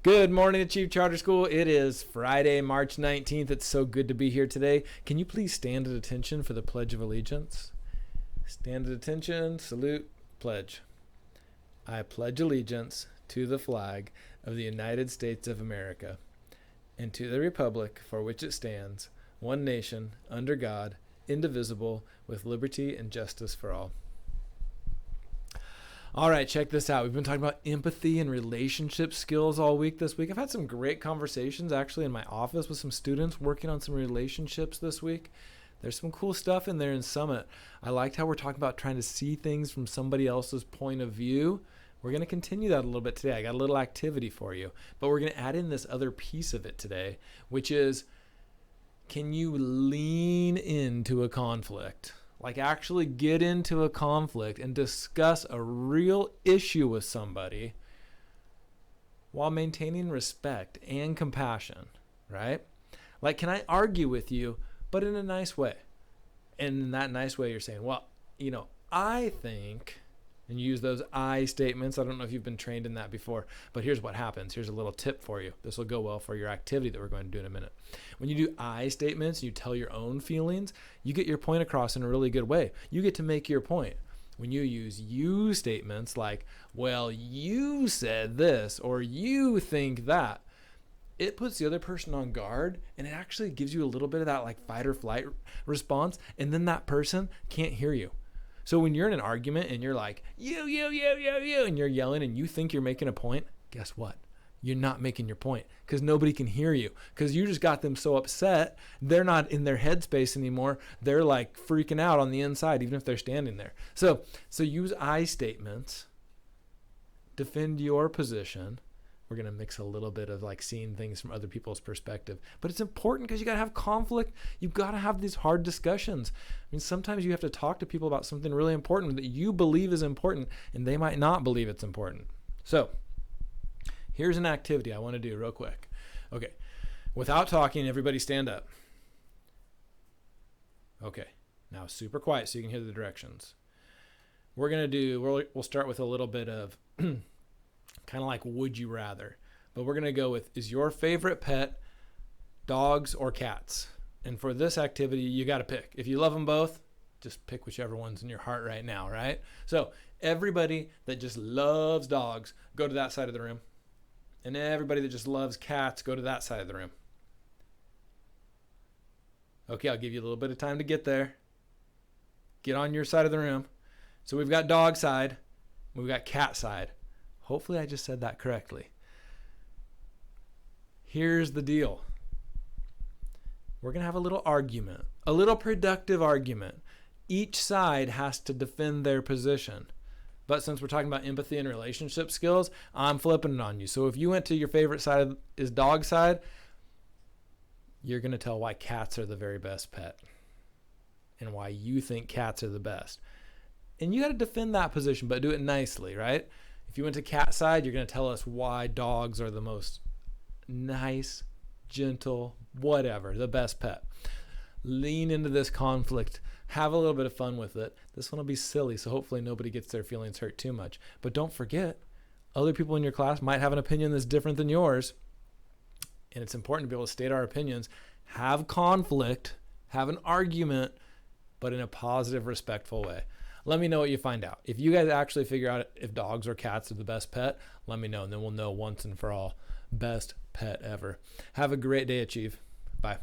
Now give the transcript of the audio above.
Good morning, Achieve Charter School. It is Friday, March 19th. It's so good to be here today. Can you please stand at attention for the Pledge of Allegiance? Stand at attention, salute, pledge. I pledge allegiance to the flag of the United States of America and to the republic for which it stands, one nation, under God, indivisible, with liberty and justice for all. All right, check this out. We've been talking about empathy and relationship skills all week this week. I've had some great conversations actually in my office with some students working on some relationships this week. There's some cool stuff in there in Summit. I liked how we're talking about trying to see things from somebody else's point of view. We're going to continue that a little bit today. I got a little activity for you, but we're going to add in this other piece of it today, which is, can you lean into a conflict? Like actually get into a conflict and discuss a real issue with somebody while maintaining respect and compassion, right? Like, can I argue with you, but in a nice way? And in that nice way, you're saying, well, I think, and you use those I statements. I don't know if you've been trained in that before, but here's what happens. Here's a little tip for you. This will go well for your activity that we're going to do in a minute. When you do I statements, you tell your own feelings, you get your point across in a really good way. You get to make your point. When you use you statements like, well, you said this, or you think that, it puts the other person on guard, and it actually gives you a little bit of that like fight or flight response, and then that person can't hear you. So when you're in an argument and you're like, you, and you're yelling and you think you're making a point, guess what? You're not making your point because nobody can hear you because you just got them so upset. They're not in their headspace anymore. They're like freaking out on the inside, even if they're standing there. So use I statements. Defend your position. We're going to mix a little bit of like seeing things from other people's perspective. But it's important because you got to have conflict. You've got to have these hard discussions. I mean, sometimes you have to talk to people about something really important that you believe is important, and they might not believe it's important. So here's an activity I want to do real quick. Okay. Without talking, everybody stand up. Okay. Now super quiet so you can hear the directions. We'll start with a little bit of kind of like would you rather, but we're going to go with, is your favorite pet dogs or cats? And for this activity, you got to pick. If you love them both, just pick whichever one's in your heart right now, right? So everybody that just loves dogs, go to that side of the room. And everybody that just loves cats, go to that side of the room. Okay, I'll give you a little bit of time to get there. Get on your side of the room. So we've got dog side, we've got cat side. Hopefully I just said that correctly. Here's the deal. We're going to have a little argument, a little productive argument. Each side has to defend their position. But since we're talking about empathy and relationship skills, I'm flipping it on you. So if you went to your favorite side is dog side, you're going to tell why cats are the very best pet and why you think cats are the best. And you got to defend that position, but do it nicely, right? If you went to cat side, you're going to tell us why dogs are the most nice, gentle, whatever, the best pet. Lean into this conflict. Have a little bit of fun with it. This one will be silly, so hopefully nobody gets their feelings hurt too much. But don't forget, other people in your class might have an opinion that's different than yours. And it's important to be able to state our opinions. Have conflict, have an argument, but in a positive, respectful way. Let me know what you find out. If you guys actually figure out if dogs or cats are the best pet, let me know, and then we'll know once and for all. Best pet ever. Have a great day, Achieve. Bye.